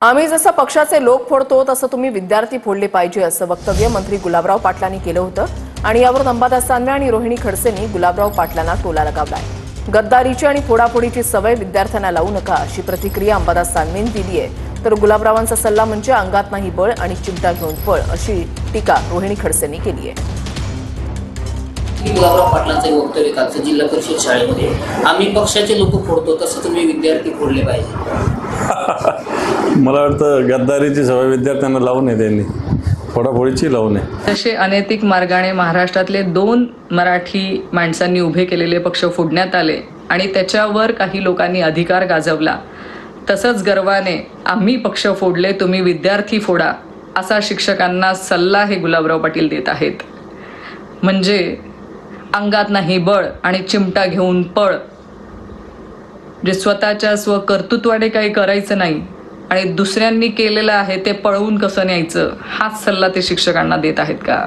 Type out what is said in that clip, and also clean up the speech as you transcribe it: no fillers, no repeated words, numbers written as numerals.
आम्ही जसं पक्षाचे लोक फोडतो तसं तुम्ही विद्यार्थी फोडले पाहिजे असं वक्तव्य मंत्री गुलाबराव पाटलांनी केलं होतं आणि यावरून अंबादास दानवे आणि रोहिणी खडसेंनी गुलाबराव पाटलांना टोला लगावलाय। गद्दारीची आणि फोडाफोडीची सवय विद्यार्थ्यांना लावू नका अशी प्रतिक्रिया अंबादास दानवेंनी दिली आहे, तर गुलाबरावांचा सल्ला म्हणजे अंगात नाही बळ आणि चिमटा घेऊन पळ अशी टीका रोहिणी खडसेंनी केली आहे। गुलाबराव पाटलांचं वक्तव्य कालचं जिल्हा परिषद शाळेमध्ये आम्ही पक्षाचे लोक फोडतो तसं तुम्ही विद्यार्थी फोडले पाहिजे। मला वाटतं गद्दारीची सवय विद्यार्थ्यांना लावू नये, त्यांनी फोडाफोडीची लावू नये। तसे अनैतिक मार्गाने महाराष्ट्रातले 2 मराठी माणसांनी उभे केलेले पक्ष फोडण्यात आले आणि त्याच्यावर काही लोकांनी अधिकार गाजवला। तसंच गर्वाने आम्ही पक्ष फोडले तुम्ही विद्यार्थी फोडा असा शिक्षकांना सल्ला हे गुलाबराव पाटील देत आहेत। म्हणजे अंगात नाही बळ आणि चिमटा घेऊन पळ, जे स्वतःच्या स्वकर्तृत्वाने काही करायचं नाही आणि दुसऱ्यांनी केलेलं आहे ते पळवून कसं न्यायचं, हाच सल्ला ते शिक्षकांना देत आहेत का?